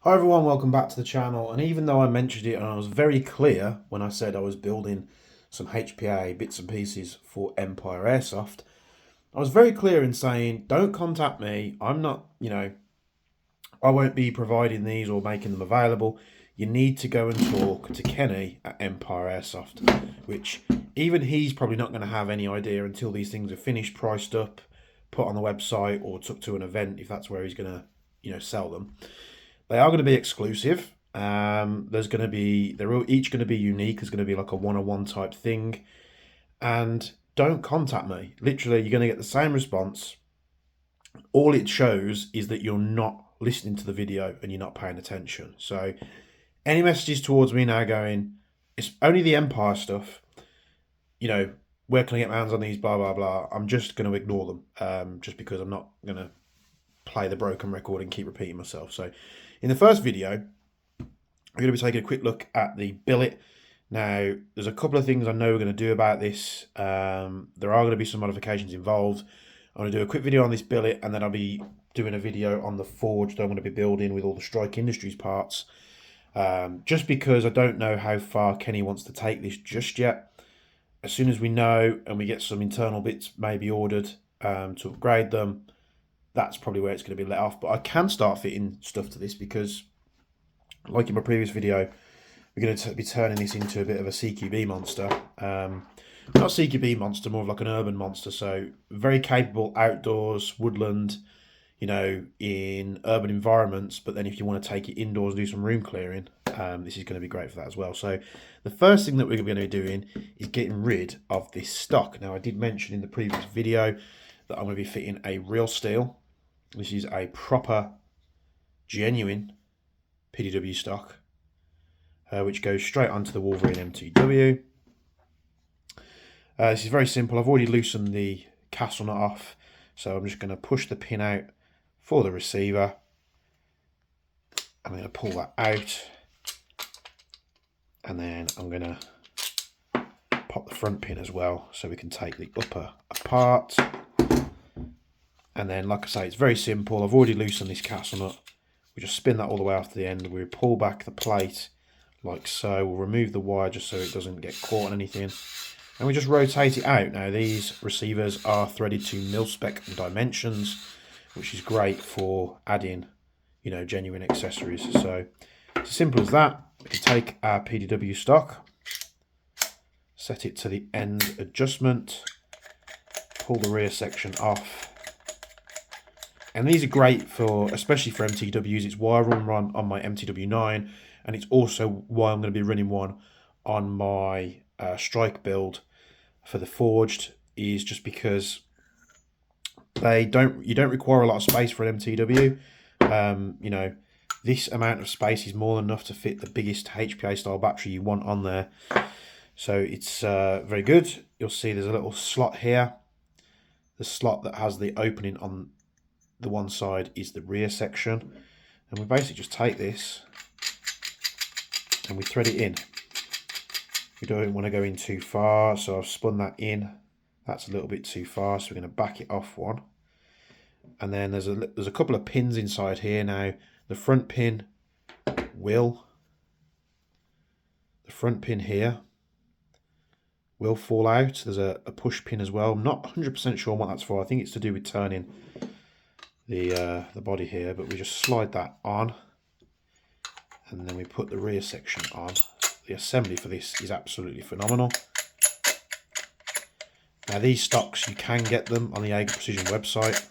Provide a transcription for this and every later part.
Hi everyone, welcome back to the channel. And even though I mentioned it and I was very clear when I said I was building some HPA bits and pieces for Empire Airsoft, I was very clear in saying, don't contact me. I'm not, I won't be providing these or making them available. You need to go and talk to Kenny at Empire Airsoft, which even he's probably not going to have any idea until these things are finished, priced up, put on the website or took to an event if that's where he's going to, sell them. They are going to be exclusive. They're each going to be unique. There's going to be like a one-on-one type thing. And don't contact me. Literally, you're going to get the same response. All it shows is that you're not listening to the video and you're not paying attention. So any messages towards me now going, it's only the Empire stuff, where can I get my hands on these, blah, blah, blah. I'm just going to ignore them just because I'm not going to play the broken record and keep repeating myself. So in the first video, we're going to be taking a quick look at the billet. Now, there's a couple of things I know we're going to do about this. There are going to be some modifications involved. I'm going to do a quick video on this billet, and then I'll be doing a video on the forge that I'm going to be building with all the Strike Industries parts. Just because I don't know how far Kenny wants to take this just yet. As soon as we know and we get some internal bits maybe ordered to upgrade them, that's probably where it's going to be let off. But I can start fitting stuff to this because, like in my previous video, we're going to be turning this into a bit of a CQB monster. Not a CQB monster, more of like an urban monster. So very capable outdoors, woodland, in urban environments. But then if you want to take it indoors, do some room clearing, this is going to be great for that as well. So the first thing that we're going to be doing is getting rid of this stock. Now, I did mention in the previous video that I'm going to be fitting a real steel. This is a proper, genuine PDW stock, which goes straight onto the Wolverine MTW. This is very simple. I've already loosened the castle nut off, so I'm just going to push the pin out for the receiver. I'm going to pull that out, and then I'm going to pop the front pin as well, so we can take the upper apart. And then, like I say, it's very simple. I've already loosened this castle nut. We just spin that all the way off to the end. We pull back the plate like so. We'll remove the wire just so it doesn't get caught on anything. And we just rotate it out. Now, these receivers are threaded to mil-spec dimensions, which is great for adding, genuine accessories. So, it's as simple as that. We can take our PDW stock, set it to the end adjustment, pull the rear section off. And these are great for, especially for MTWs. It's why I run on my MTW9, and it's also why I'm going to be running one on my Strike build for the forged. Is just because you don't require a lot of space for an MTW. This amount of space is more than enough to fit the biggest HPA style battery you want on there. So it's very good. You'll see there's a little slot here. The slot that has the opening on the one side is the rear section, and we basically just take this and we thread it in. We don't want to go in too far, so I've spun that in. That's a little bit too far, so we're going to back it off one. And then there's a couple of pins inside here. Now the front pin here will fall out. There's a push pin as well. I'm not 100% sure what that's for. I think it's to do with turning the body here, but we just slide that on, and then we put the rear section on. The assembly for this is absolutely phenomenal. Now, these stocks, you can get them on the Jaeger Precision website.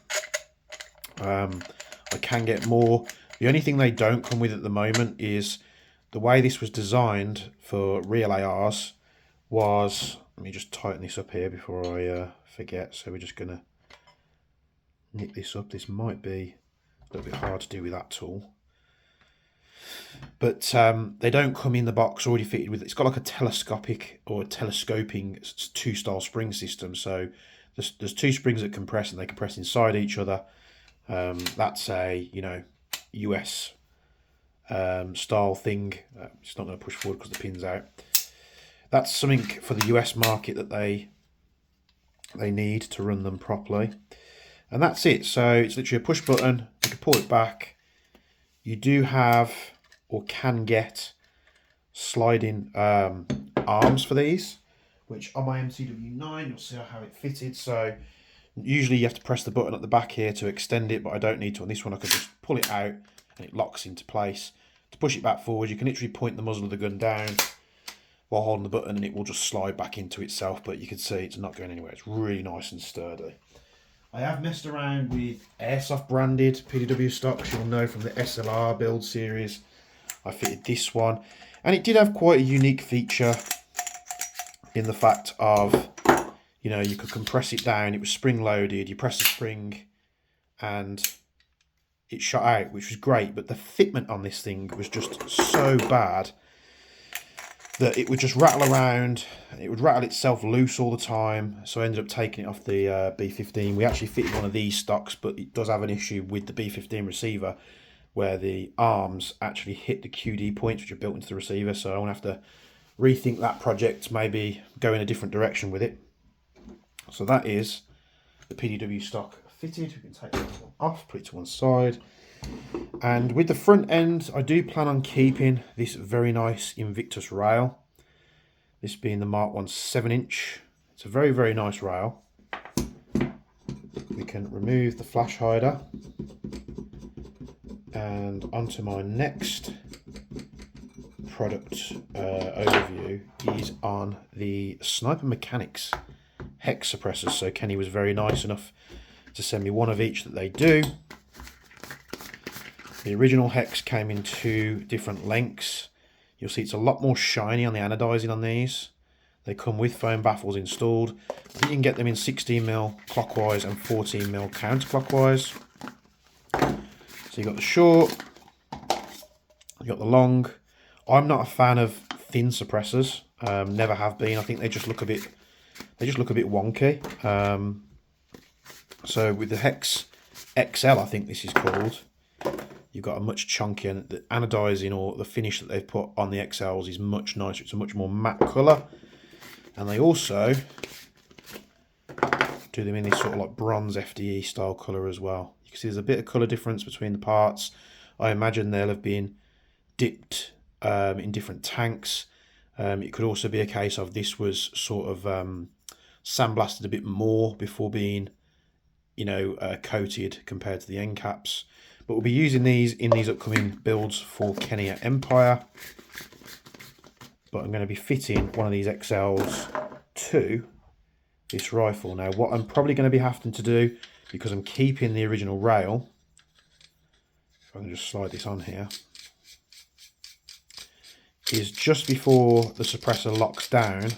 I can get more. The only thing they don't come with at the moment is the way this was designed for real ARs was, let me just tighten this up here before I forget. So we're just going to knit this up. This might be a little bit hard to do with that tool, but they don't come in the box already fitted with. It's got like a telescopic or a telescoping two style spring system. So there's two springs that compress, and they compress inside each other. That's a US style thing. It's not going to push forward because the pin's out. That's something for the US market that they need to run them properly. And that's it. So it's literally a push button. You can pull it back. You do have, or can get, sliding arms for these, which on my MTW9 you'll see how it fitted. So usually you have to press the button at the back here to extend it, but I don't need to. On this one I can just pull it out and it locks into place. To push it back forward, you can literally point the muzzle of the gun down while holding the button and it will just slide back into itself, but you can see it's not going anywhere. It's really nice and sturdy. I have messed around with Airsoft branded PDW stocks. You'll know from the SLR build series I fitted this one, and it did have quite a unique feature in the fact of, you know, you could compress it down. It was spring loaded. You press the spring and it shot out, which was great, but the fitment on this thing was just so bad that it would just rattle around. It would rattle itself loose all the time. So I ended up taking it off the B15. We actually fitted one of these stocks, but it does have an issue with the B15 receiver where the arms actually hit the QD points which are built into the receiver. So I'm going to have to rethink that project, maybe go in a different direction with it. So that is the PDW stock fitted. We can take that one off, put it to one side. And with the front end, I do plan on keeping this very nice Invictus rail. This being the Mark 1 7-inch. It's a very, very nice rail. We can remove the flash hider. And onto my next product overview is on the Sniper Mechanics hex suppressors. So Kenny was very nice enough to send me one of each that they do. The original hex came in 2 different lengths. You'll see it's a lot more shiny on the anodizing on these. They come with foam baffles installed. I think you can get them in 16mm clockwise and 14mm counterclockwise. So you've got the short, you've got the long. I'm not a fan of thin suppressors. Never have been. I think they just look a bit wonky. So with the Hex XL, I think this is called, you've got a much chunkier, and the anodizing or the finish that they've put on the XLs is much nicer. It's a much more matte colour, and they also do them in this sort of like bronze FDE style colour as well. You can see there's a bit of colour difference between the parts. I imagine they'll have been dipped in different tanks. It could also be a case of this was sort of sandblasted a bit more before being, you know, coated compared to the end caps. But we'll be using these in these upcoming builds for Kenny at Empire. But I'm going to be fitting one of these XLs to this rifle. Now, what I'm probably going to be having to do, because I'm keeping the original rail, if I can just slide this on here, is just before the suppressor locks down,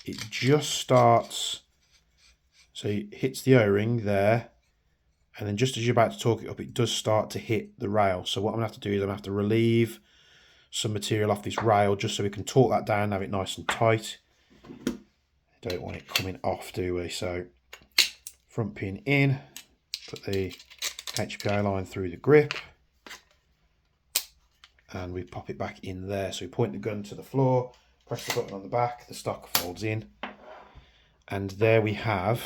it just starts, so it hits the O-ring there, and then just as you're about to torque it up, it does start to hit the rail. So what I'm going to have to do is I'm going to have to relieve some material off this rail just so we can torque that down, have it nice and tight. Don't want it coming off, do we? So front pin in, put the HPA line through the grip, and we pop it back in there. So we point the gun to the floor, press the button on the back, the stock folds in, and there we have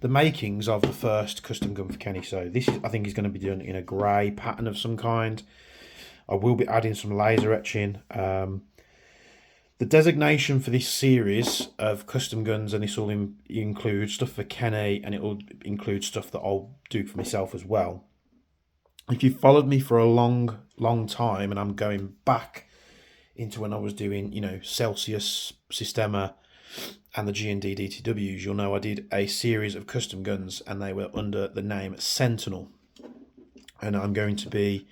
the makings of the first custom gun for Kenny. So this is, I think, is going to be done in a grey pattern of some kind. I will be adding some laser etching. The designation for this series of custom guns, and this will include stuff for Kenny, and it will include stuff that I'll do for myself as well. If you've followed me for a long time, and I'm going back into when I was doing, you know, Celsius, Systema, and the G&D DTWs, you'll know I did a series of custom guns, and they were under the name Sentinel. And I'm going to be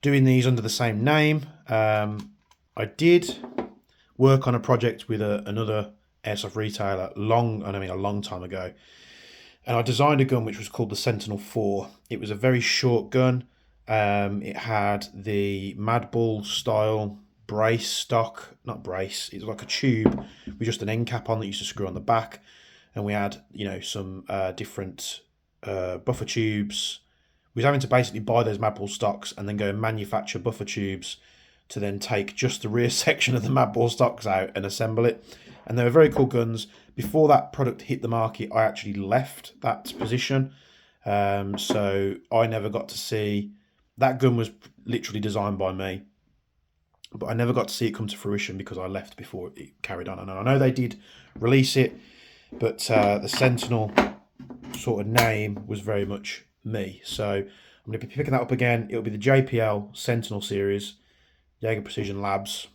doing these under the same name. I did work on a project with another airsoft retailer a long time ago, and I designed a gun which was called the Sentinel 4. It was a very short gun. It had the Mad Bull style brace stock, not brace, it was like a tube with just an end cap on that used to screw on the back, and we had, you know, some different buffer tubes. We was having to basically buy those Mad Bull stocks and then go and manufacture buffer tubes to then take just the rear section of the Mad Bull stocks out and assemble it. And they were very cool guns. Before that product hit the market, I actually left that position. So I never got to see that gun was literally designed by me, but I never got to see it come to fruition because I left before it carried on. And I know they did release it, but the Sentinel sort of name was very much me. So I'm going to be picking that up again. It'll be the JPL Sentinel series, Jaeger Precision Labs.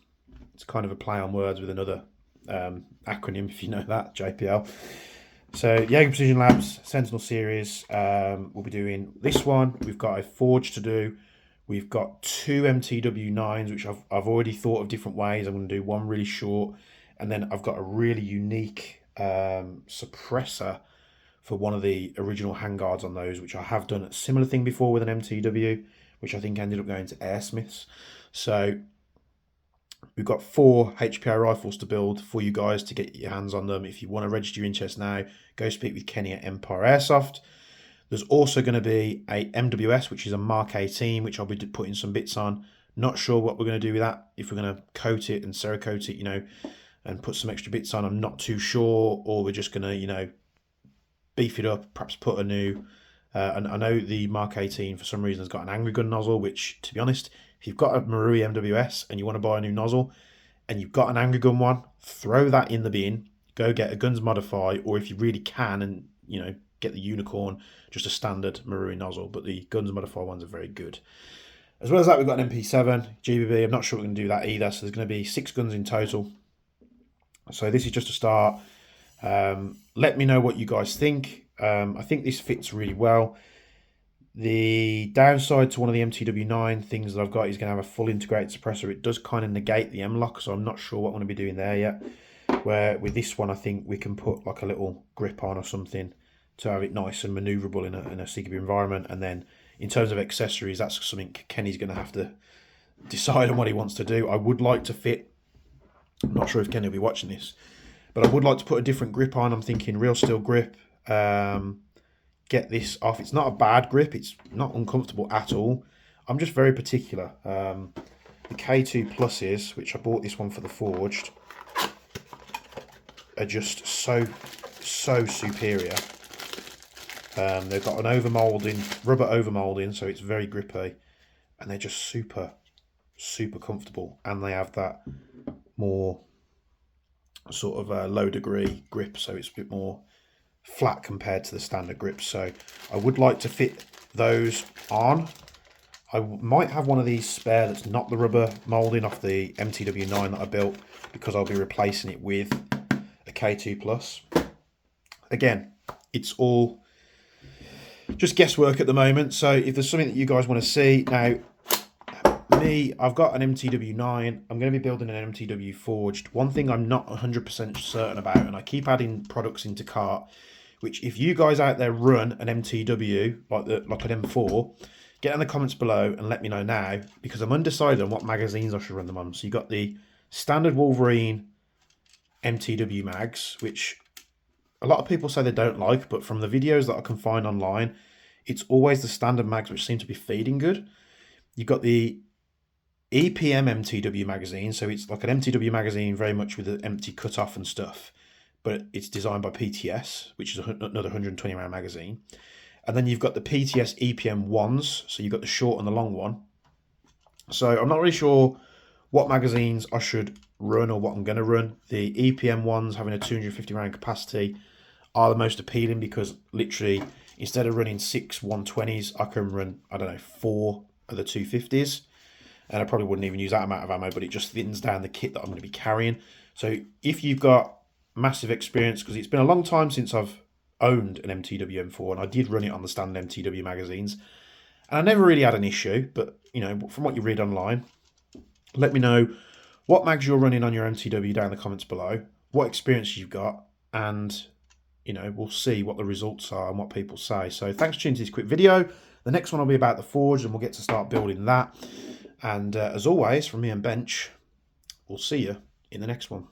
It's kind of a play on words with another acronym, if you know that, JPL. So Jaeger Precision Labs Sentinel series. We'll be doing this one. We've got a forge to do. We've got 2 MTW 9s, which I've already thought of different ways. I'm going to do one really short, and then I've got a really unique suppressor for one of the original handguards on those, which I have done a similar thing before with an MTW, which I think ended up going to Airsmiths. So we've got 4 HPA rifles to build for you guys to get your hands on them. If you want to register your interest now, go speak with Kenny at Empire Airsoft. There's also going to be a MWS, which is a Mark 18, which I'll be putting some bits on. Not sure what we're going to do with that. If we're going to coat it and Cerakote it, you know, and put some extra bits on, I'm not too sure. Or we're just going to, you know, beef it up, perhaps put a new... and I know the Mark 18, for some reason, has got an angry gun nozzle, which, to be honest, if you've got a Marui MWS and you want to buy a new nozzle, and you've got an angry gun one, throw that in the bin. Go get a Guns Modify, or if you really can, and, you know, get the Unicorn, just a standard Marui nozzle, but the Guns Modify ones are very good. As well as that, we've got an MP7 GBB. I'm not sure we're going to do that either, so there's going to be 6 guns in total. So this is just a start. Let me know what you guys think. I think this fits really well. The downside to one of the MTW9 things that I've got is going to have a full integrated suppressor. It does kind of negate the M-lock, so I'm not sure what I'm going to be doing there yet. Where with this one, I think we can put like a little grip on or something to have it nice and manoeuvrable in a CQB environment. And then in terms of accessories, that's something Kenny's going to have to decide on what he wants to do. I would like to fit, I'm not sure if Kenny will be watching this, but I would like to put a different grip on. I'm thinking real steel grip. Get this off. It's not a bad grip. It's not uncomfortable at all. I'm just very particular. The K2 Pluses, which I bought this one for the Forged, are just so superior. They've got an overmolding, rubber overmolding, so it's very grippy, and they're just super comfortable. And they have that more sort of low degree grip, so it's a bit more flat compared to the standard grips. So I would like to fit those on. I might have one of these spare that's not the rubber molding off the MTW9 that I built, because I'll be replacing it with a K2 Plus. Again, it's all just guesswork at the moment. So if there's something that you guys want to see, now me, I've got an MTW9. I'm going to be building an MTW Forged. One thing I'm not 100% certain about, and I keep adding products into cart, which if you guys out there run an MTW, like an M4, get in the comments below and let me know now, because I'm undecided on what magazines I should run them on. So you got the standard Wolverine MTW mags, which a lot of people say they don't like, but from the videos that I can find online, it's always the standard mags which seem to be feeding good. You've got the EPM MTW magazine, so it's like an MTW magazine very much with an empty cutoff and stuff, but it's designed by PTS, which is another 120 round magazine. And then you've got the PTS EPM ones, so you've got the short and the long one. So I'm not really sure what magazines I should run or what I'm going to run. The EPM ones, having a 250 round capacity, are the most appealing, because literally instead of running 6 120s, I can run, I don't know, 4 of the 250s. And I probably wouldn't even use that amount of ammo, but it just thins down the kit that I'm going to be carrying. So if you've got massive experience, because it's been a long time since I've owned an MTW M4, and I did run it on the standard MTW magazines, and I never really had an issue, but you know, from what you read online, let me know what mags you're running on your MTW down in the comments below, what experience you've got, and you know, we'll see what the results are and what people say. So thanks for tuning to this quick video. The next one will be about the Forge, and we'll get to start building that. And as always, from me and Bench, we'll see you in the next one.